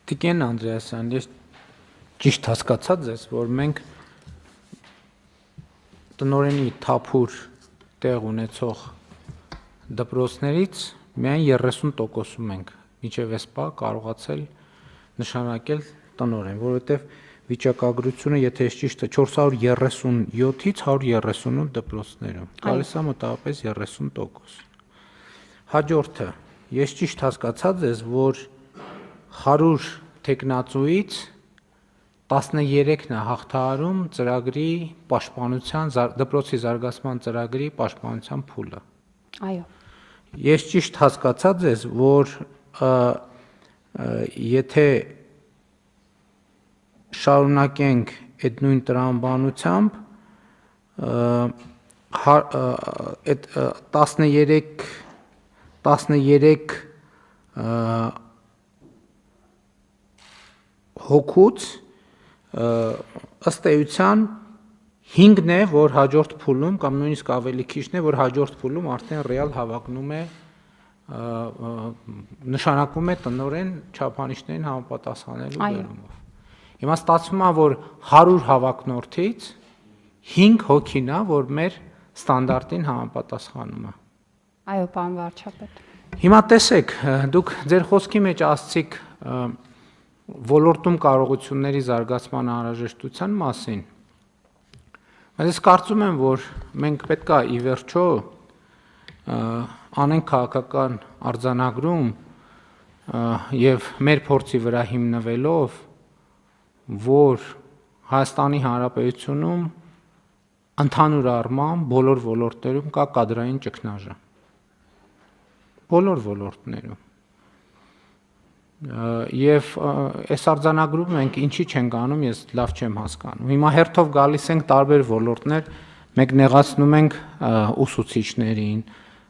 Տիկին Անդրեասյան, ես ճիշտ հասկացա ձեզ, որ մենք տնօրենի թափուր տեղ ունեցող դպրոցներից միայն 30%-ում ենք մինչև այս պահ կարողացել նշանակել տնօրեն, որովհետև վիճակագրությունը, եթե ես ճիշտ է, 437-ից 138 դպրոցներում, գալիս է մոտավորապես 30%։ Հաջորդը, ես ճիշտ հասկացա ձեզ, որ 100 թեկնածուից 13-ն է հաղթահարում ծրագրի պաշտպանության, դպրոցի զարգացման ծրագրի պաշտպանության փուլը։ Այո։ Ես ճիշտ հասկացա ձեզ, որ եթե շարունակենք այդ նույն տրամաբանությամբ, այդ 13 հոգուց ըստ էության 5-ն է, որ հաջորդ փուլում կամ նույնիսկ ավելի քիչն է, որ հաջորդ փուլում արդեն ռեալ հավակնում է, նշանակում է տնօրեն չափանիշներին համապատասխանելու բերումով։ Հիմա ստացվում է, որ 100 հավակնորդից 5 հոգին է, որ մեր ստանդարտին համապատասխանում է։ Այո, պարոն վարչապետ։ Հիմա տեսեք, դուք ձեր խոսքի մեջ ասացիք ոլորտում կարողությունների զարգացման անհրաժեշտության մասին։ Բայց ես կարծում եմ, որ մենք պետք է ի վերջո անենք քաղաքական արձանագրում եւ մեր փորձի վրա հիմնվելով, որ Հայաստանի Հանրապետությունում ընդհանուր առմամբ բոլոր ոլորտներում կա կադրային ճգնաժամ։ Բոլոր ոլորտներում։ Եվ այս արձանագրումը մենք ինչի չենք անում, ես լավ չեմ հասկանում։ Հիմա հերթով գալիս ենք տարբեր ոլորտներ, մենք նեղացնում ենք ուսուցիչներին,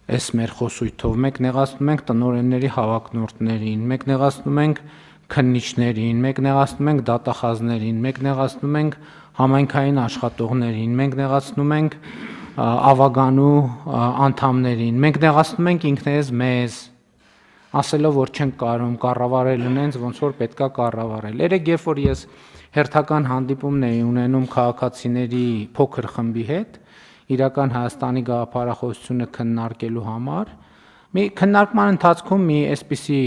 այս մեր խոսույթով, մենք նեղացնում ենք տնօրենների հավակնորդներին, մենք նեղացնում ենք քննիչներին, մենք նեղացնում ենք դատախազներին, մենք նեղացնում ենք համայնքային աշխատողներին, մենք նեղացնում ենք ավագանու անդամներին, մենք նեղացնում ենք ինքներս մեզ, ասելով, որ չենք կարող կառավարել ունենց, ոնց որ պետքա կառավարել։ Երեք երբ որ ես հերթական հանդիպումն էի ունենում քաղաքացիների փոքր խմբի հետ, իրական Հայաստանի գաղափարախոսությունը քննարկելու համար, մի քննարկման ընթացքում մի այսպիսի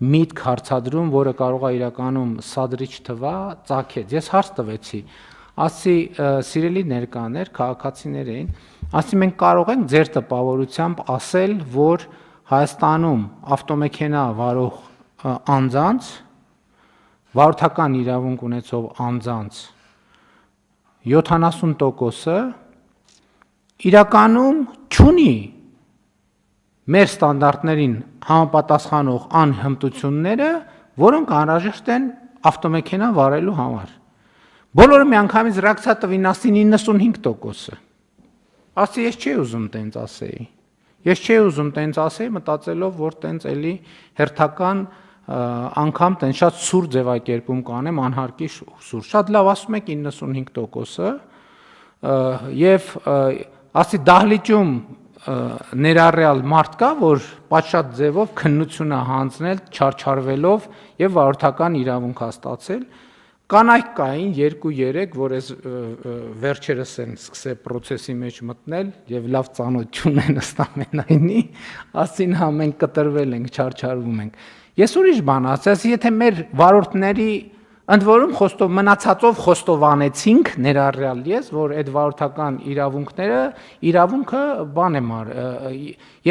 միտք հարցադրում, որը կարող է իրականում սադրիչ թվա, ծագեց։ Ես հարց տվեցի, ասի սիրելի ներկաներ, քաղաքացիներ էին, ասի մենք կարող ենք ձեր տպավորությամբ ասել, որ Հայաստանում ավտոմեքենա վարող անձանց, վարորդական իրավունք ունեցող անձանց 70%-ը իրականում չունի մեր ստանդարտներին համապատասխանող անհմտությունները, որոնք անհրաժեշտ են ավտոմեքենա վարելու համար։ Բոլորը միանգամից ռեակցիա տվին, ասին 95%-ը։ Ասի ես չի ուզում տենց ասեի։ Ես չի ուզում տենց ասեի, մտածելով, որ տենց էլի հերթական անգամ տենց շատ սուր ձևակերպում կանեմ, անհարկի սուր։ Շատ լավ ասում եք 95%-ը եւ ասի դահլիճում ներառյալ մարդ կա, որ պատշաճ ձևով քննություն է հանձնել, չարչարվելով եւ վարորդական իրավունք հաստատել։ Կանայք կային 2-3, որ այս վերջերս են սկսել process-ի մեջ մտնել եւ լավ ծանոթություն են ըստ ամենայնի, ասին հա մենք կտրվել ենք, չարչարվում ենք։ Ես ուրիշ բան ասացի, եթե մեր վարորդների ընդ որում մնացածով խոստովանեցինք ներառյալ ես, որ այդ վարորդական իրավունքը բան եմ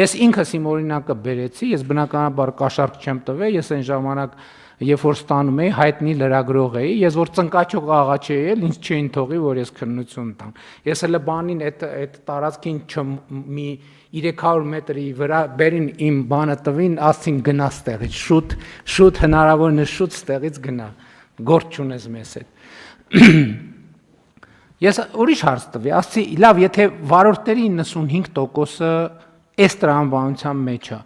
ես ինքս իմ օրինակը բերեցի, ես բնականաբար կաշառք չեմ տվել, ես այն ժամանակ երբ որ ստանում էի, հայտնի լրագրող էի, ես որ ծնկաչող աղաչի էի, ինձ չէին թողի, որ ես քննություն տամ։ Ես հələ բանին այդ տարածքին մի 300 մետրի վրա բերին իմ բանը տվին, ասին գնա ստեղից, շուտ հնարավորինս շուտ ստեղից գնա, գործ չունես մեզ հետ։ Ես ուրիշ հարց տվի, ասի, լավ, եթե վարորդների 95%-ը այս տրամաբանության մեջ է,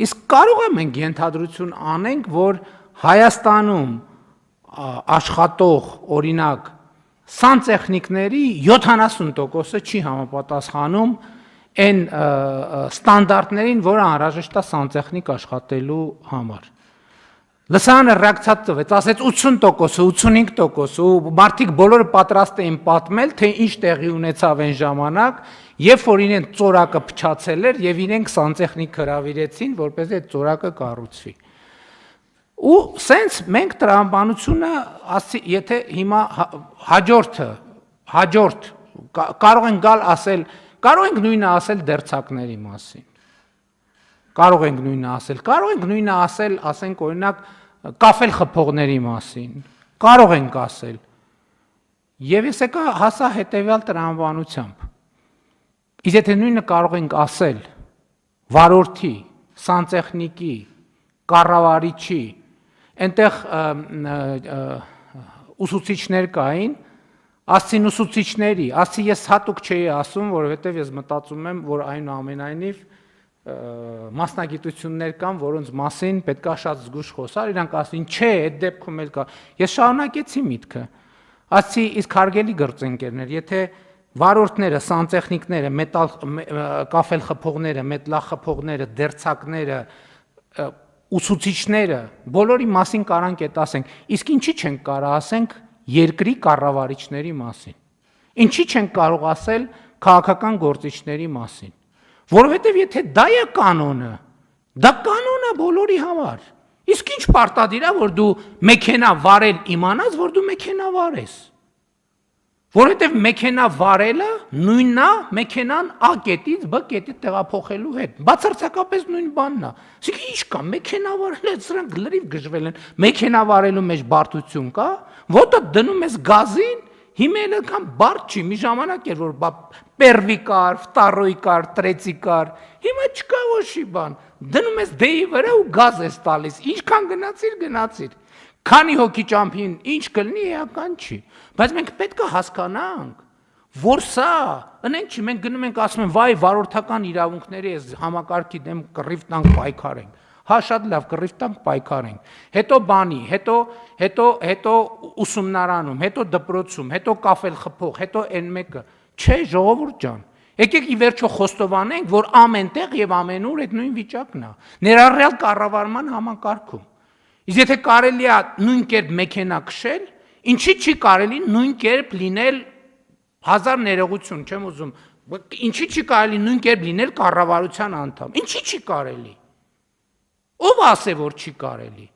իսկ կարող է մենք ենթադրություն անենք, որ Հայաստանում աշխատող օրինակ սանտեխնիկների 70%-ը չի համապատասխանում այն ստանդարտներին, որը անհրաժեշտ է սանտեխնիկ աշխատելու համար։ Լսանը ռեակցիա տվեց, ասեց 80%, 85% ու մարդիկ բոլորը պատրաստ էին պատմել, թե ինչ տեղի ունեցավ այն ժամանակ, երբ որ իրեն ծորակը փչացել էր եւ իրենք սանտեխնիկ հրավիրեցին, որպեսզի այդ ծորակը կառուցվի։ Ու սենց մենք տրամաբանությունը, եթե հիմա հաջորդ կարող են գալ ասել, կարող ենք նույնը ասել դերձակների մասին։ Կարող ենք նույնը ասել, ասենք օրինակ կաֆել խփողների մասին։ Կարող ենք ասել։ Եվ ես եկա հասա հետևյալ տրամաբանությամբ։ Իսկ եթե նույնը կարող ենք ասել վարորդի, սանտեխնիկի, կառավարիչի, այնտեղ ուսուցիչներ կային, ասցին ուսուցիչների, ասցի ես հատուկ չէի ասում, որովհետև ես մտածում եմ, որ այնուամենայնիվ մասնագիտություններ կան, որոնց մասին պետքա շատ զգուշ խոսալ, իրանք ասին, չէ, այդ դեպքում էլ կա։ Ես շարունակեցի միտքը։ Ասցի, իսկ հարգելի գործընկերներ, եթե վարորդները, սանտեխնիկները, կաֆել խփողները, մետլախփողները, դերձակները, ուսուցիչները, բոլորի մասին կարանք այդ ասենք, իսկ ինչի չենք կարող ասենք երկրի կառավարիչների մասին։ Ինչի չենք կարող ասել քաղաքական գործիչների մասին։ Որովհետև եթե դա է կանոնը, դա կանոնը բոլորի համար։ Իսկ ինչ պարտադիր է, որ դու մեքենա վարել իմանաս, որ դու մեքենա վարես։ Որովհետև մեքենա վարելը նույնն է մեքենան A կետից B կետի տեղափոխելու հետ։ Բացարձակապես նույն բանն է։ Իսկ ինչ կա, մեքենա վարելը սրանք լրիվ գժվել են։ Մեքենա վարելու մեջ բարդություն կա, ոտը դնում ես գազին, հիմա էլ կան բարդ չի, մի ժամանակ էր, որ պերվի կար, վտարոյի կար, տրեցի կար, հիմա չկա ոչի բան, դնում ես դեի վրա ու գազ ես տալիս, ինչքան գնացիր, քանի հոգի ճամփին ինչ կլինի էական չի, բայց մենք պետք է հասկանանք, որ սա, ընենք չի, մենք գնում ենք ասում են, վայ վարորդական իրավունքների ես համակարգի դեմ կռիվ տանք պայքարենք, հա շատ լավ կռիվ տանք պայքարենք, հետո բանի, հետո ուսումնարանում, հետո դպրոցում, հետո կաֆել խփող, հետո այն մեկը, չէ ժողովուրդ ջան, եկեք ի վերջո խոստովանենք, որ ամենտեղ եւ ամենուր այդ նույն վիճակն է, ներառյալ կառավարման համակարգում, իսկ եթե կարելի է նույն կերպ մեքենա քշել, ինչի չի կարելի նույն կերպ լինել հազար ներողություն, չեմ ուզում, ինչի չի կարելի նույն կերպ լինել կառավարության անդամ, ինչի չի կարելի, ով ասե որ չի կարելի,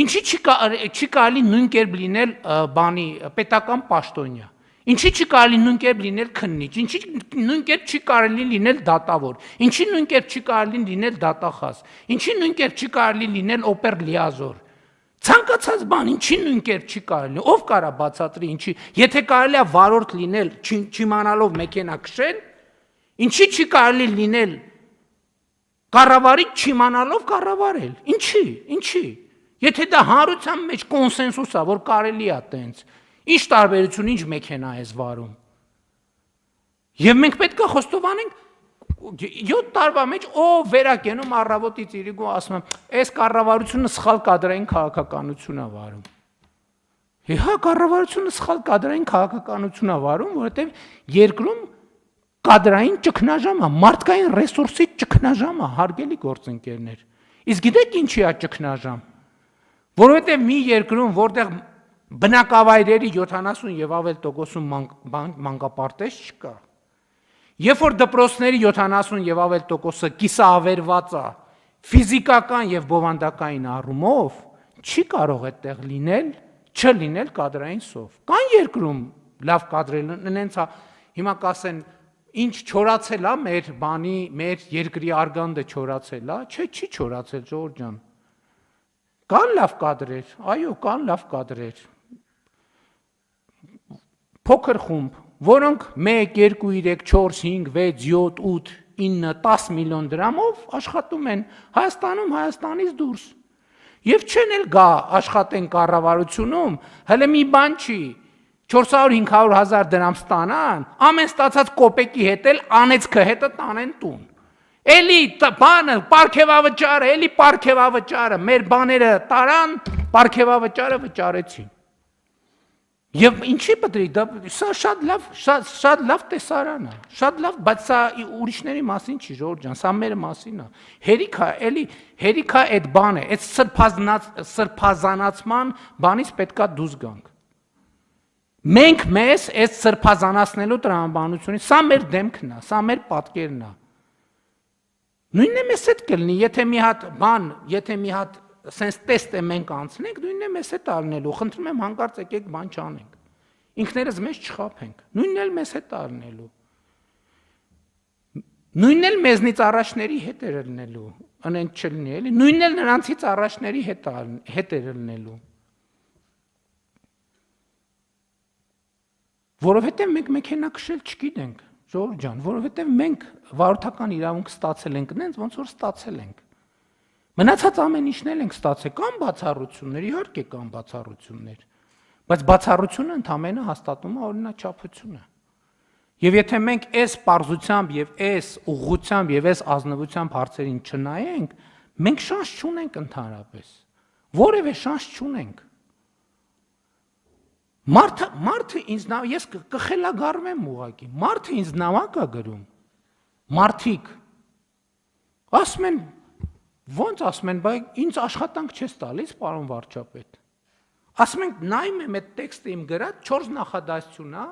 ինչի չի կարելի նույն կերպ լինել բանի պետական պաշտոնյա, ինչի չի կարելի նույն կերպ լինել քննիչ, ինչի նույն կերպ չի կարելի լինել դատավոր, ինչի նույն կերպ չի կարելի լինել դատախազ, ինչի նույն կերպ չի կարելի լինել օպեր լիազոր, ցանկացած բան, ինչի նույն կերպ չի կարելի, ով կարա բացատրի, ինչի, եթե կարելի է վարորդ լինել, չիմանալով մեքենա քշել, ինչի չի կարելի լինել կառավարիչ չիմանալով կառավարել, ինչի, եթե դա հանրության մեջ կոնսենսուս է, որ կարելի է տենց, ինչ տարբերություն, ինչ մեքենա ես վարում, և մենք պետք է խոստովանենք, 7 տարվա մեջ ով վերակենում առավոտից իրիկու ասում եմ, այս կառավարությունը սխալ կադրային քաղաքականություն է վարում։ Հա, կառավարությունը սխալ կադրային քաղաքականություն է վարում, որովհետև երկրում կադրային ճգնաժամ է, մարդկային ռեսուրսի ճգնաժամ է, հարգելի գործընկերներ։ Իսկ գիտեք ինչի է ճգնաժամ։ Որովհետև մի երկրում, որտեղ բնակավայրերի 70 եւ ավել տոկոսում մանկապարտեզ չկա։ Երբ որ դպրոցների 70 եւ ավել տոկոսը կիսավերված է ֆիզիկական եւ բովանդակային առումով, չի կարող այդտեղ լինել, չլինել կադրային սով։ Կան երկրում լավ կադրել, նենց է, հիմա կասեն, ինչ չորացել է մեր երկրի արգանդը չորացել է, չէ, չի չորացել, Ժողովուրդ ջան։ Կան լավ կադրեր, այո, կան լավ կադրեր։ Փոքր խումբ, որոնք 1, 2, 3, 4, 5, 6, 7, 8, 9, 10 միլիոն դրամով աշխատում են Հայաստանում, Հայաստանից դուրս։ Եվ չեն էլ գա աշխատեն կառավարությունում, հələ մի բան չի, 400-500 հազար դրամ ստանան, ամեն ստացած կոպեկի հետ էլ անեցքը հետը տանեն տուն։ Էլի բանը, պարգևավճարը, էլի պարգևավճարը, մեր բաները տարան, պարգևավճարը վճարեցին։ Եվ ինչի պետք է դա սա շատ լավ տեսարան է, շատ լավ, բայց սա ուրիշների մասին չի, Ժորժ ջան, սա մեր մասին է։ Հերիքա այդ բանը, այդ սրբազանացման բանից պետքա դուրս գանք։ Մենք մեզ այդ սրբազանացնելու տրամաբանությունից, սա մեր դեմքն է, սա մեր պատկերն է։ Նույնն է մեզ հետ կլինի, եթե մի հատ sense test-ը մենք անցնենք, նույնն է մեզ հետ ալնելու, խնդրում եմ հանկարծ եկեք բան չանենք։ Ինքներս մեզ չխաբենք, նույնն էլ մեզ հետ ալնելու։ Նույնն էլ մեզնից առաջների հետ է ելնելու, անենք չլինի, էլի, նույնն էլ նրանցից առաջների հետ է ելնելու։ Որովհետև մենք մեքենա քշել չգիտենք, Ժորժ ջան, որովհետև մենք վարորդական իրավունք ստացել ենք նենց, ոնց որ ստացել ենք։ Մնացած ամեն ինչն էլ ենք ստացել, կան բացառություններ, իհարկե կան բացառություններ, բայց բացառությունը ընդամենը հաստատում է օրինաչափությունը։ Եվ եթե մենք այս պարզությամբ եւ այս ուղղությամբ եւ այս ազնվությամբ հարցերին չնայենք, մենք շանս չունենք ընդհանրապես։ Որևէ շանս չունենք։ Մարդը ինձ ես կխելագարվեմ ուղղակի։ Մարդը ինձ նամակ է գրում։ Մարդիկ ասում են ոնց ասում են, բայց ինձ աշխատանք չես տալիս, պարոն վարչապետ։ Ասում ենք նայում եմ այդ տեքստը իմ գրած 4 նախադասություն է,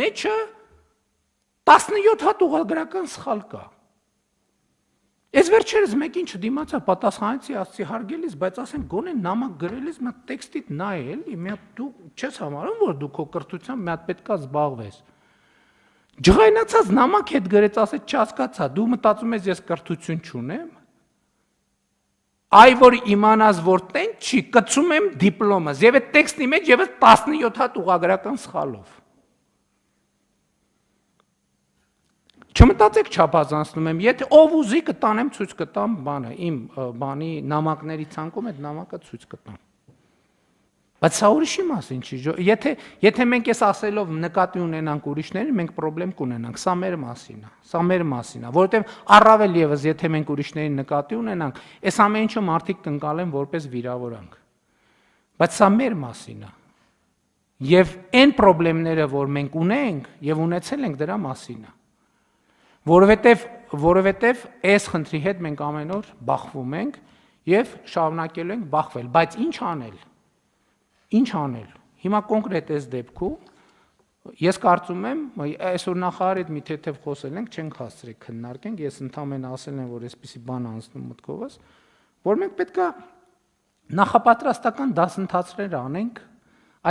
մեջը 17 հատ ուղղագրական սխալ կա։ Ես վերջերս մեկին չդիմացա, պատասխանեցի, ասացի հարգելիս, բայց ասենք գոնե նամակ գրելիս մի տեքստիդ նայ էլի, մի հատ դու չես համարում, որ դու քո կրթությամբ մի հատ պետքա զբաղվես։ Ջղայնացած նամակ հետ գրեց, ասեց չհասկացա, դու մտածում ես ես կրթություն չունեմ։ Այ որ իմանաս որ տեն չի, կծում եմ դիպլոմս, եւ այդ տեքստի մեջ եւս 17 հատ ուղղագրական սխալով։ Չմտածեք չափազանցնում եմ, եթե ով ուզի կտանեմ ցույց կտամ բանը, իմ բանի նամակների ցանկում այդ նամակը ցույց կտամ։ Բայց սա ուրիշի մասին չի, եթե մենք այս ասելով նկատի ունենանք ուրիշներին, մենք խնդրեմ կունենանք, սա մեր մասին է, սա մեր մասին է, որովհետև առավել եւս եթե մենք ուրիշներին նկատի ունենանք, այս ամեն ինչը մարդիկ կընկալեն որպես վիրավորանք։ Բայց սա մեր մասին է։ Եվ այն խնդիրները, որ մենք ունենք եւ ունեցել ենք, դրա մասին է։ Որովհետև այս խնդրի հետ մենք ամեն օր բախվում ենք եւ շարունակելու ենք բախվել, բայց ինչ անել։ Ինչ անել։ Հիմա կոնկրետ այս դեպքում ես կարծում եմ, այսօր նախարարի հետ մի թեթև խոսել ենք, չենք հասցրել քննարկենք, ես ընդհանրապես ասել եմ, որ այսպեսի բան անցնում մտքովս, որ մենք պետքա նախապատրաստական դասընթացներ անենք,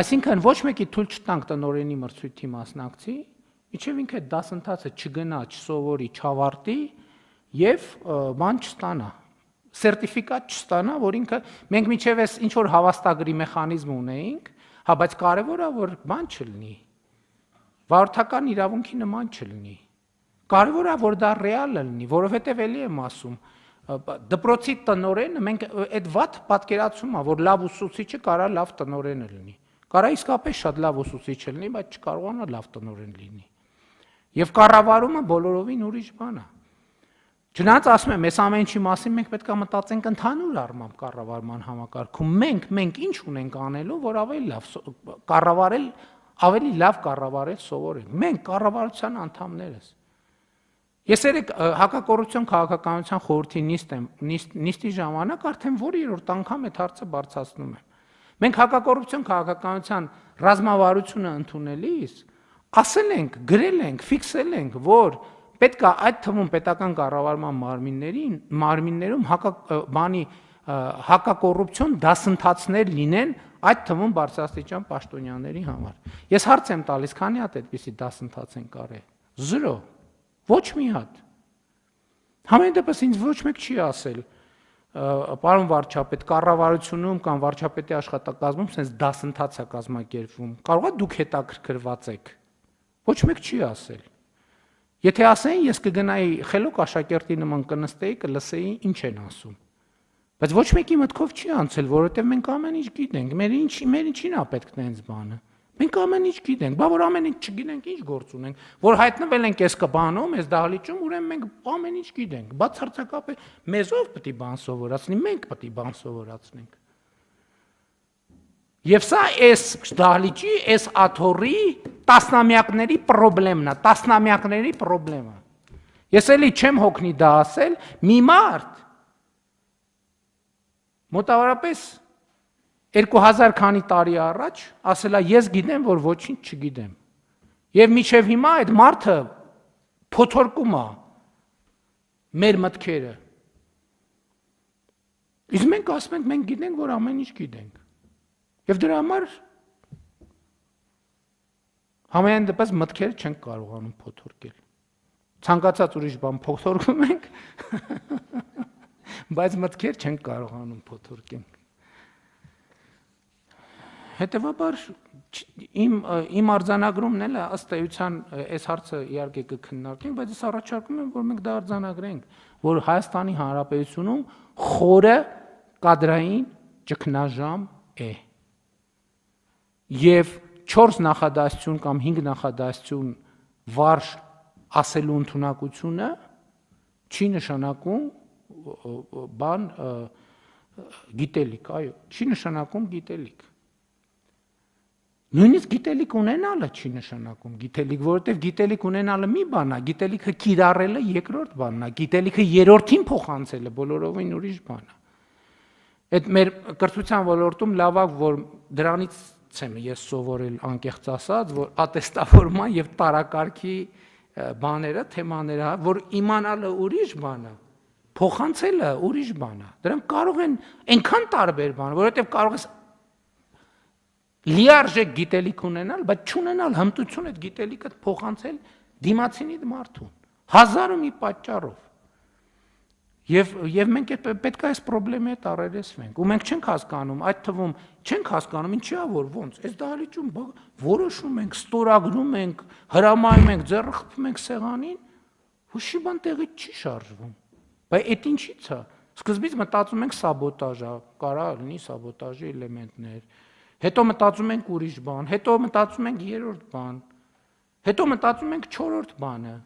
այսինքն ոչ մեկի թույլ չտանք տնօրենի մրցույթի մասնակցի, միջև ինքը դասընթացը չգնա, չսովորի, չավարտի եւ բան չստանա։ Սերտիֆիկատ չստանա, որ ինքը մենք միջև էս ինչ որ հավաստագրի մեխանիզմ ունեինք, հա, բայց կարևորը որ բան չլինի։ Վարորդական իրավունքի նման չլինի։ Կարևորը որ դա ռեալ լինի, որովհետև էլի եմ ասում, դպրոցի տնօրենը մենք այդ վատ պատկերացում է, որ լավ ուսուցիչը կարա լավ տնօրենը լինի։ Կարա իսկապես շատ լավ ուսուցիչ լինի, բայց չկարողանա լավ տնօրեն լինի։ Եվ կառավարումը բոլորովին ուրիշ բան է։ Չնայած ասում եմ, այս ամեն ինչի մասին մենք պետք է մտածենք ընդհանուր առմամբ կառավարման համակարգում։ Մենք ինչ ունենք անելու, որ ավելի լավ կառավարել սովորենք։ Մենք կառավարության անդամներս։ Ես երեք հակակոռուպցիոն քաղաքականության խորհրդի նիստի ժամանակ արդեն որ երրորդ անգամ այդ հարցը բարձրացնում եմ։ Մենք հակակոռուպցիոն քաղաքականության ռազմավարությունը ընդունելիս ասել ենք, գրել ենք, ֆիքսել ենք, որ պետք է այդ թվում պետական կառավարման մարմիններում հակակոռուպցիոն դասընթացներ լինեն, այդ թվում բարձրաստիճան պաշտոնյաների համար։ Ես հարց եմ տալիս, քանի հատ այդպիսի դասընթաց են կարել։ 0, ոչ մի հատ։ Համեն դեպս ինձ ոչ մեկ չի ասել, պարոն վարչապետ, կառավարությունում կամ վարչապետի աշխատակազմում sense դասընթաց է կազմակերպվում։ Կարող է դուք հետաքրքրված եք։ Ոչ մեկ չի ասել։ Եթե ասեն, ես կգնայի խելոք աշակերտի նման կնստեի, կլսեի ինչ են ասում։ Բայց ոչ մեկի մտքով չի անցել, որովհետև մենք ամեն ինչ գիտենք, մեր ինչին է պետք տենց բանը։ Մենք ամեն ինչ գիտենք, բա որ ամեն ինչ չգիտենք, ինչ գործ ունենք, որ հայտնվել ենք այս կբանում, այս դահլիճում, ուրեմն մենք ամեն ինչ գիտենք։ Բացարձակապես մեզով պետք է բան սովորացնի, մենք պետք է բան սովորացնենք։ Եվ սա այս դահլիճի, այս աթոռի տասնամյակների խնդիրն է, տասնամյակների խնդիրը։ Ես էլի չեմ հոգնի դա ասել, մի մարդ մոտավորապես 2000 քանի տարի առաջ ասելա ես գիտեմ, որ ոչինչ չգիտեմ։ Եվ մինչև հիմա այդ մարդը փոթորկում է մեր մտքերը։ Իսկ մենք ասում ենք, մենք գիտենք, որ ամեն ինչ գիտենք։ Եվ դրա համար համենայն դեպս մտքերը չենք կարողանում փոթորկել։ Ցանկացած ուրիշ բան փոթորկում ենք, բայց մտքեր չենք կարողանում փոթորկել։ Հետևաբար իմ արձանագրումն էլ է ըստ էության այս հարցը իհարկե կքննարկենք, բայց ես առաջարկում եմ, որ մենք դա արձանագրենք, որ Հայաստանի Հանրապետությունում խորը կադրային ճգնաժամ է։ Եվ 4 նախադասություն կամ 5 նախադասություն վարժ ասելու ընդունակությունը չի նշանակում բան գիտելիք, այո, չի նշանակում գիտելիք։ Նույնիսկ գիտելիք ունենալը չի նշանակում գիտելիք, որովհետև գիտելիք ունենալը մի բան է, գիտելիքը կիրառելը երկրորդ բանն է, գիտելիքը երրորդին փոխանցելը բոլորովին ուրիշ բան է։ Այդ մեր կրթության ոլորտում լավ է, որ դրանից եմ ես սովորել անկեղծ ասած, որ ատեստավորման եւ տարակարգի բաները, թեմաները, որ իմանալը ուրիշ բան է, փոխանցելը ուրիշ բան է։ Դրանք կարող են այնքան տարբեր բան, որովհետև կարող ես լիարժեք գիտելիք ունենալ, բայց չունենալ հմտություն այդ գիտելիքը փոխանցել դիմացինի մարդուն, հազար ու մի պատճառով։ Եվ մենք պետք է այս խնդրի հետ առերեսվենք, ու մենք չենք հասկանում, այդ թվում չենք հասկանում, ինչի է որ ոնց, այս դահլիճում որոշում ենք, ստորագրում ենք, հրամայում ենք, ձեռը խփում ենք սեղանին, ոչի բան տեղից չի շարժվում։ Բայց այդ ինչի՞ց է։ Սկզբից մտածում ենք սաբոտաժ է, կարող լինի սաբոտաժի էլեմենտներ, հետո մտածում ենք ուրիշ բան, հետո մտածում ենք երրորդ բան, հետո մտածում ենք չորրորդ բանը։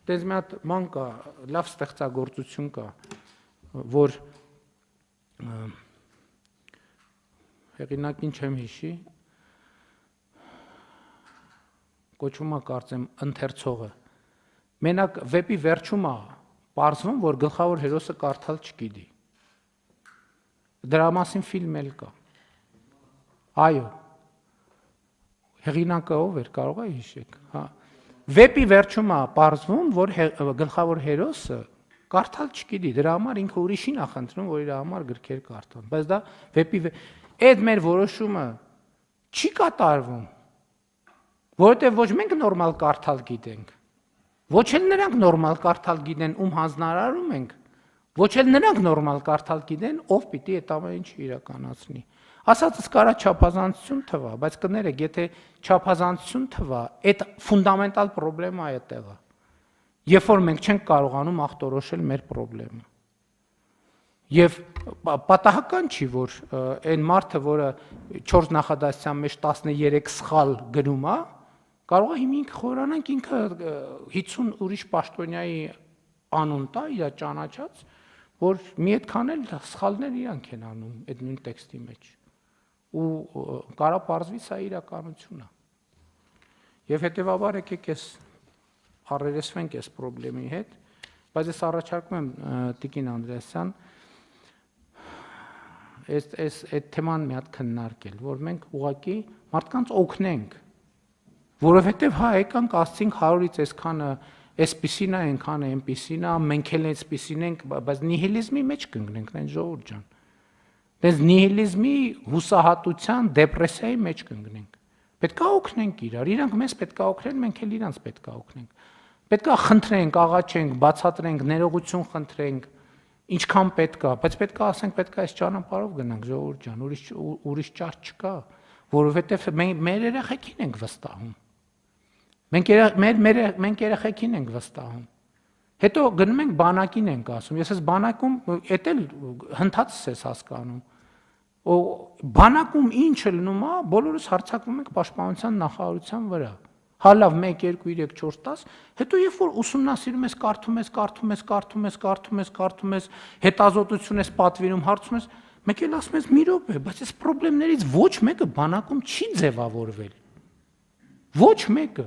Դες մի հատ ման կա, լավ ստեղծագործություն կա, որ հեղինակին չեմ հիշի, կոչվում է կարծեմ ընթերցողը։ Մենակ վեպի վերջում է պարզվում, որ գլխավոր հերոսը կարդալ չգիտի։ Դրա մասին ֆիլմ էլ կա։ Այո։ Հեղինակը ով էր, կարող է հիշեք, հա։ Վեպի վերջում է պարզվում, որ գլխավոր հերոսը կարդալ չգիտի, դրա համար ինքը ուրիշին է խնդրում, որ իր համար գրքեր կարդան, բայց դա վեպի այդ մեր որոշումը չի կատարվում, որովհետև ոչ մենք նորմալ կարդալ գիտենք, ոչ էլ նրանք նորմալ կարդալ գիտեն, ում հանձնարարում ենք, ոչ էլ նրանք նորմալ կարդալ գիտեն, ով պիտի այդ ամեն ինչը իրականացնի։ Ասածս կարա չափազանցություն թվա, բայց կներեք, եթե չափազանցություն թվա, այդ ֆունդամենտալ խնդրեմա է այդտեղը։ Երբ որ մենք չենք կարողանում ախտորոշել մեր խնդրեմը։ Եվ պատահական չի, որ այն մարդը, որը 4 նախադասության մեջ 13 սխալ գրում է, կարող է հիմա խորանանք ինքը 50 ուրիշ պաշտոնյայի անուն տա, իր ճանաչած, որ մի այդքան էլ սխալներ իրանք են անում այդ նույն տեքստի մեջ։ Ու կարա պարզվի սա իրականություն է։ Եվ հետևաբար եկեք ես առերեսվենք այս խնդրի հետ, բայց ես առաջարկում եմ Տիկին Անդրեասյան այդ թեման մի հատ քննարկել, որ մենք ուղղակի մարդկանց օգնենք, որովհետև հա եկանք ասցինք 100-ից այսքանը այսպիսին է, այնքան է, այնպիսին է, մենք էլ այսպիսին ենք, բայց նիհիլիզմի մեջ կընկնենք, այն ժողովուրդ ջան։ Դες նիհիլիզմի հուսահատության, դեպրեսիայի մեջ կընկնենք։ Պետք է օգնենք իրար, իրանք մեզ պետք է օգնեն, մենք էլ իրանց պետք է օգնենք։ Պետք է խնդրենք, աղաչենք, բացատրենք, ներողություն խնդրենք, ինչքան պետք է, բայց պետք է ասենք, պետք է այս ճանապարհով գնանք, ժողովուրդ ջան, ուրիշ ճար չկա, որովհետև մեր երեխեքին ենք վստահում։ Մենք երեխեքին ենք վստահում։ Հետո գնում ենք բանակին ենք ասում, ես այս բանակում էդ էլ հնդածս ես հասկանում։ Բանակում ինչը լինում է, բոլորս հարձակվում ենք պաշտպանության նախարարության վրա։ Հա լավ 1 2 3 4 10, հետո երբ որ ուսումնասիրում ես, կարդում ես, հետազոտություն ես պատվիրում, հարցում ես, Մեկ էլ ասում ես մի րոպե, բայց այս խնդիրներից ոչ մեկը բանակում չի ձևավորվել։ Ոչ մեկը։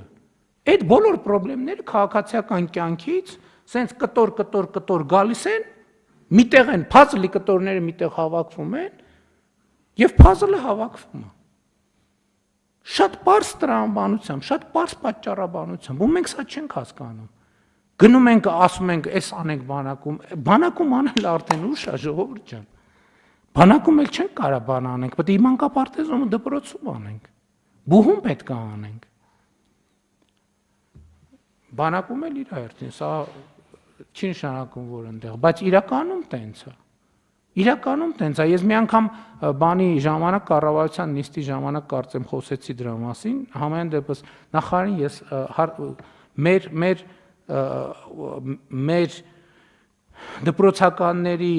Այդ բոլոր խնդիրները քաղաքացիական կյանքից սենց կտոր գալիս են, միտեղ են փազլի կտորները միտեղ հավաքվում են եւ փազլը հավաքվում է։ Շատ པարզ տրամաբանությամբ, շատ པարզ պատճառաբանությամբ, ու մենք սա չենք հասկանում։ Գնում ենք, ասում ենք, այս անենք բանակում անել արդեն ուշ է, ժողովուրդ ջան։ Բանակում էլ չենք կարա բան անենք, պետք է մանկապարտեզում ու դպրոցում անենք։ Բուհում պետք է անենք։ Բանակում էլ իր հերթին, սա չի նշանակում, որ այնտեղ, բայց իրականում տենց է։ Իրականում տենց է, ես մի անգամ բանի ժամանակ կառավարության նիստի ժամանակ կարծեմ խոսեցի դրա մասին, համենայն դեպս նախարարին ես մեր դպրոցականների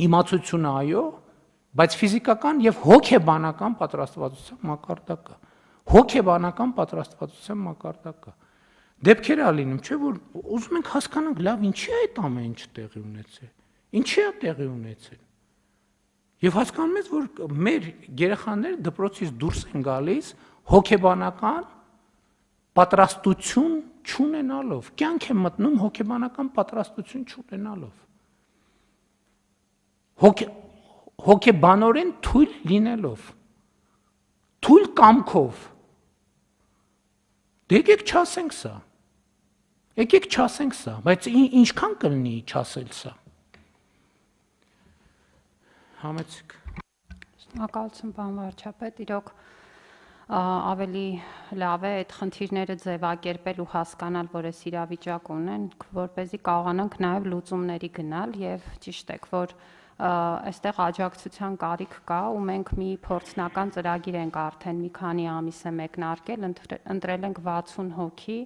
իմացությունը այո, բայց ֆիզիկական եւ հոգեբանական պատրաստվածության մակարդակը, հոգեբանական պատրաստվածության մակարդակը։ Դեպքեր է լինում, չէ՞ որ ուզում ենք հասկանանք, լավ, ինչի է այդ ամեն ինչ տեղի ունեցել։ Ինչի է տեղի ունեցել։ Եվ հասկանում ես, որ մեր երեխաները դպրոցից դուրս են գալիս հոգեբանական պատրաստություն չունենալով, կյանք են մտնում հոգեբանական պատրաստություն չունենալով։ Հոգեբանորեն թույլ լինելով, թույլ կամքով։ Դե եկեք չասենք սա։ Եկեք չասենք սա, բայց ինչքան կլինի չասել սա։ Համեցեք։ Շնորհակալություն, պարոն վարչապետ, իրոք ավելի լավ է այդ խնդիրները ձևակերպել ու հասկանալ, որ այս իրավիճակ ունենք, որպեսզի կարողանանք նաև լուծումների գնալ եւ ճիշտ եք, որ այստեղ աջակցության կարիք կա ու մենք մի փորձնական ծրագիր ենք արդեն մի քանի ամիս է մեկնարկել, ընտրել ենք 60 հոգի,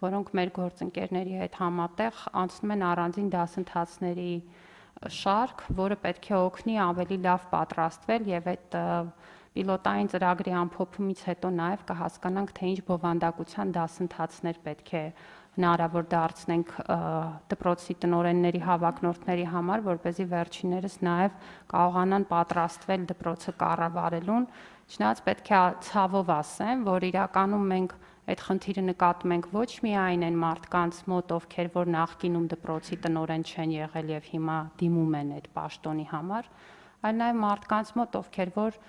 որոնք մեր գործընկերների հետ համատեղ անցնում են առանձին դասընթացների շարք, որը պետք է օգնի ավելի լավ պատրաստվել եւ այդ պիլոտային ծրագրի ամփոփումից հետո նաև կհասկանանք, թե ինչ բովանդակության դասընթացներ պետք է հնարավոր դարձնենք դպրոցի տնօրենների հավակնորդների համար, որպեսզի վերջիններս նաև կարողանան պատրաստվել դպրոցը կառավարելուն։ Չնայած պետք է ցավով ասեմ, որ իրականում մենք այդ խնդիրը նկատում ենք ոչ միայն այն մարդկանց մոտ, ովքեր որ նախկինում դպրոցի տնօրեն չեն եղել եւ հիմա դիմում են այդ պաշտոնի համար, այլ նաև մարդկանց մոտ, ովքեր որ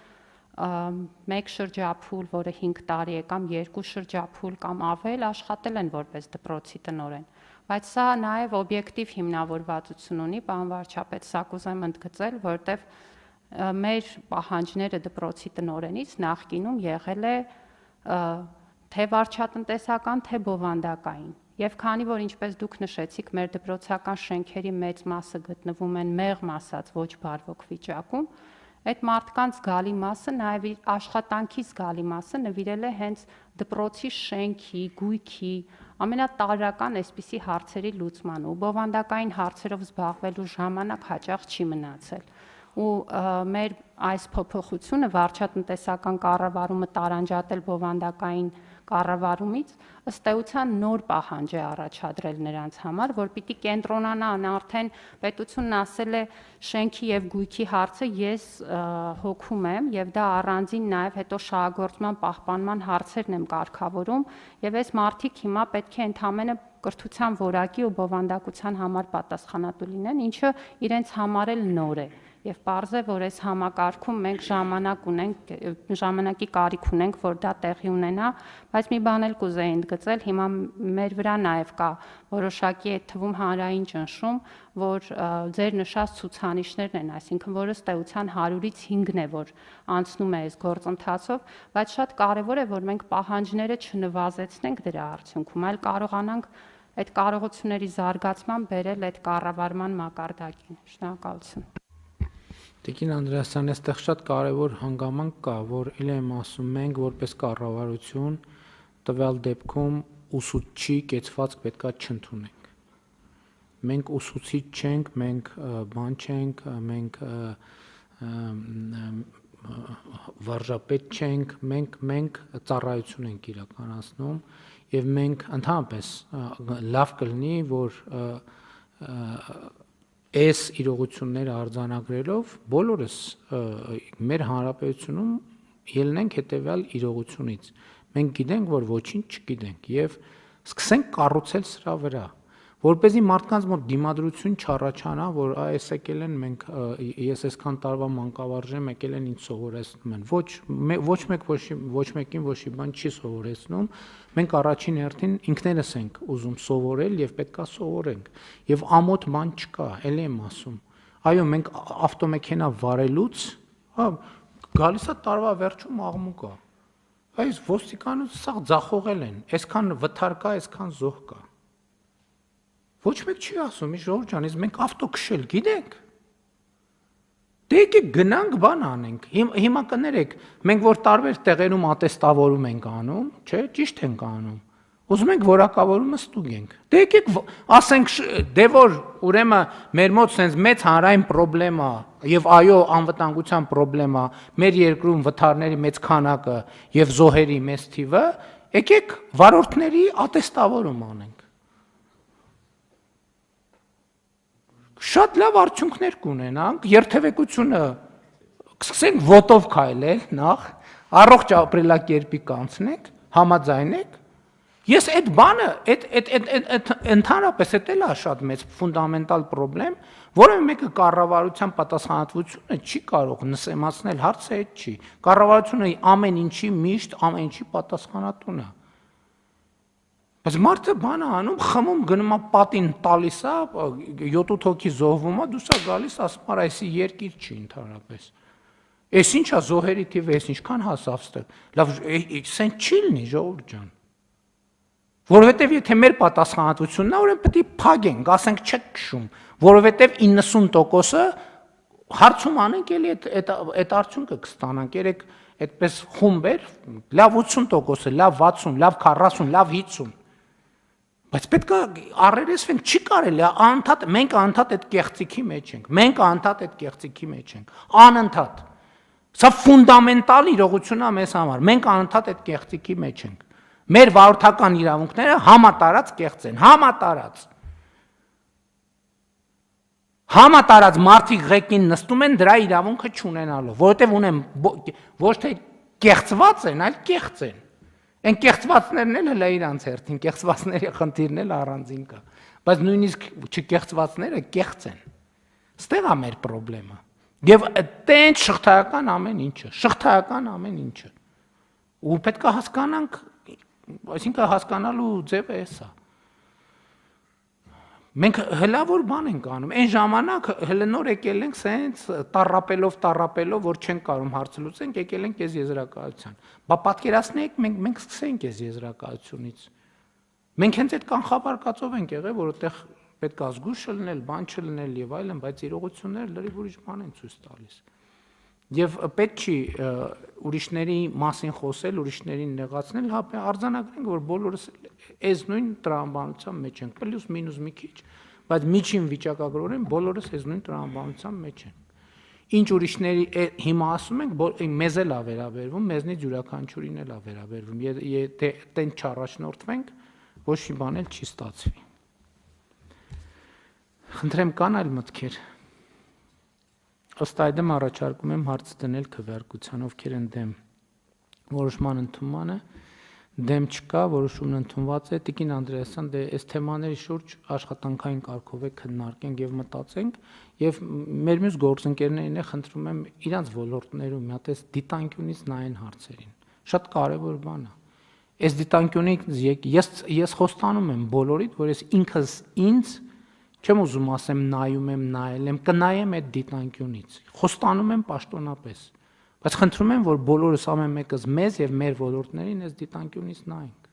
մեկ շրջափուլ, որը 5 տարի է կամ 2 շրջափուլ կամ ավել աշխատել են որպես դպրոցի տնօրեն, բայց սա նաև օբյեկտիվ հիմնավորվածություն ունի, պարոն վարչապետ, սա կուզեմ ընդգծել, որտեվ մեր պահանջները դպրոցի տնօրենից նախկինում եղել է թե վարչատնտեսական, թե բովանդակային։ Եվ քանի որ ինչպես դուք նշեցիք, մեր դպրոցական շենքերի մեծ մասը գտնվում են մեղմ ասած ոչ բարվոք վիճակում, այդ մարդկանց զգալի մասը, նաև իր աշխատանքի զգալի մասը նվիրել է հենց դպրոցի շենքի, գույքի, ամենատարրական այսպիսի հարցերի լուծման ու բովանդակային հարցերով զբաղվելու ժամանակ հաճախ չի մնացել։ Ու մեր այս փոփոխությունը վարչատնտեսական կառավարումը տարանջատել բովանդակային կառավարումից ըստ էության նոր պահանջ է առաջադրել նրանց համար, որ պիտի կենտրոնանան արդեն պետությունն ասել է շենքի եւ գույքի հարցը ես հոգում եմ եւ դա առանձին նաեւ հետո շահագործման պահպանման հարցերն եմ կարգավորում եւ այս մարդիկ հիմա պետք է ընդհանրապես կրթության որակի ու բովանդակության համար պատասխանատու լինեն, ինչը իրենց համար էլ նոր է։ Եվ պարզ է, որ այս համակարգում մենք ժամանակի կարիք ունենք, որ դա տեղի ունենա, բայց մի բան էլ կուզեի ընդգծել, հիմա մեր վրա նաև կա որոշակի այդ թվում հանրային ճնշում, որ ձեր նշած ցուցանիշներն են, այսինքն որ ըստ էության 100-ից 5-ն է, որ անցնում է այս գործընթացով, բայց շատ կարևոր է, որ մենք պահանջները չնվազեցնենք դրա արդյունքում, այլ կարողանանք այդ կարողությունների զարգացման բերել այդ կառավարման մակարդակին։ Շնորհակալություն։ Տիկին Անդրեասյան, այստեղ շատ կարևոր հանգամանք կա, որ ել եմ ասում մենք որպես կառավարություն տվյալ դեպքում ուսուցչի կեցվածք պետքա չընդունենք։ Մենք ուսուցիչ չենք, մենք բան չենք, մենք վարժապետ չենք, մենք ծառայություն ենք իրականացնում եւ մենք ընդհանրապես լավ կլինի, որ այս իրողությունները արձանագրելով բոլորս մեր հանրապետությունում ելնենք հետևյալ իրողությունից։ Մենք գիտենք, որ ոչինչ չգիտենք եւ սկսենք կառուցել սրա վրա, որպեսզի մարդկանց մոտ դիմադրություն չառաջանա, որ այս եկել են մենք ես այսքան տարվա մանկավարժ եմ, եկել են ինձ սովորեցնում են։ Ոչ մեկին ոչի բան չի սովորեցնում։ Մենք առաջին հերթին ինքներս ենք ուզում սովորել եւ պետքա սովորենք։ Եվ ամոթ բան չկա, ելի եմ ասում։ Այո, մենք ավտոմեքենա վարելուց, գալիս է տարվա վերջում աղմուկ է։ Այս ոստիկանությունը սա ձախողել են, այսքան վթար կա, այսքան զոհ կա։ Ոչ մեկ չի ասում, Ժողովուրդ ջան, մենք ավտո քշել գիտենք։ Դե եկեք գնանք բան անենք։ Հիմա կներեք, մենք որ տարբեր տեղերում ատեստավորում ենք անում, չէ, ճիշտ ենք անում։ Ուզում ենք որակավորումը ստուգենք։ Դե եկեք ասենք, դե որ ուրեմն մեր մոտ sense մեծ հանրային խնդրեմ է եւ այո, անվտանգության խնդրեմ է, մեր երկրում վթարների մեծ քանակը եւ զոհերի մեծ թիվը, եկեք վարորդների ատեստավորում անենք։ Շատ լավ արդյունքներ կունենանք, երթևեկությունը սկսենք ոտով քայլել նախ, առողջ ապրելակերպի կանցնենք, համաձայնեք։ Ես այդ բանը, այդ ընդհանրապես էլ է շատ մեծ ֆունդամենտալ խնդրեմ, որը մեկը կառավարության պատասխանատվությունը չի կարող նսեմացնել, հարցը այդ չի։ Կառավարությունը ամեն ինչի միշտ ամեն ինչի պատասխանատուն է։ Բայց մարդը բանը անում, խմում, գնում է պատին տալիս է, 7-8 հոգի զոհվում է, դուրս է գալիս, ասում է, այսի երկիր չի ընդհանրապես։ Էս ինչ է զոհերի թիվը, էս ինչքան հասավ ստեղ։ Լավ, սեն չի լինի, Ժողովուրդ ջան։ Որովհետև եթե մեր պատասխանատվությունն է, ուրեմն պետք է փագենք, ասենք չեք քշում, որովհետև 90%-ը հարցում անենք, էլի այդ արդյունքը կստանանք, երեք այդպես խումբեր, լավ 80%-ը, լավ 60, լավ 40, լավ 50։ Բայց պետք է առերեսվենք, չի կարելի, մենք անընդհատ այդ կեղծիքի մեջ ենք, մենք անընդհատ այդ կեղծիքի մեջ ենք, անընդհատ։ Սա ֆունդամենտալ իրողություն է մեզ համար, մենք անընդհատ այդ կեղծիքի մեջ ենք։ Մեր վարորդական իրավունքները համատարած կեղծ են, համատարած մարդիկ ղեկին նստում են դրա իրավունքը չունենալով, որովհետև ունեն ոչ թե կեղծված են, այլ կեղծ են։ Այն կեղծվածներն էլ հլա իրանց հերթին, կեղծվածների խնդիրն էլ առանձին կա, բայց նույնիսկ չկեղծվածները կեղծ են։ Ստեղ է մեր խնդրեմը։ Եվ տենց շղթայական ամեն ինչը։ Ու պետք է հասկանանք, այսինքն հասկանալու ձևը էս է։ Մենք հլավոր բան ենք անում, այն ժամանակ հլը նոր եկել ենք սենց տառապելով, որ չենք կարող հարցը լուծենք, եկել ենք այս եզրակացության։ Բա պատկերացնեք, մենք սկսենք այս եզրակացությունից։ Մենք հենց այդ կանխաբարկածով ենք եղել, որ այդտեղ պետք է զգուշ լինել, բան չլինել եւ այլն, բայց իրողությունները լրիվ ուրիշ բան են ցույց տալիս։ Եվ պետք չի ուրիշների մասին խոսել, ուրիշներին նեղացնել, հա արձանագրենք, որ բոլորս այս նույն տրամաբանության մեջ ենք, պլյուս մինուս մի քիչ, բայց միջին վիճակագրորեն բոլորս այս նույն տրամաբանության մեջ ենք։ Ինչ ուրիշների հիմա ասում ենք, մեզ էլ է վերաբերվում, մեզնից յուրաքանչյուրին էլ է վերաբերվում, եթե տենց չառաջնորդվենք, ոչ մի բան էլ չի ստացվի։ Խնդրեմ, կան այլ մտքեր։ Ըստ այդմ առաջարկում եմ հարց դնել քվեարկության, ովքեր են դեմ որոշման ընդունմանը, դեմ չկա, որոշումն ընդունված է։ Տիկին Անդրեասյան, դե այս թեմաների շուրջ աշխատանքային կարգով է քննարկենք եւ մտածենք, եւ մեր մյուս գործընկերներին է խնդրում եմ իրանց ոլորտներում մի հատ այս դիտանկյունից նայեն հարցերին։ Շատ կարեւոր բան է։ Այս դիտանկյունից ես խոստանում եմ բոլորիդ, որ ես ինքս ինձ չեմ ուզում ասեմ նայում եմ, նայել եմ, կնայեմ այդ դիտանկյունից։ Խոստանում եմ պաշտոնապես։ Բայց խնդրում եմ, որ բոլորս ամեն մեկս մեզ եւ մեր ոլորտներին այս դիտանկյունից նայենք։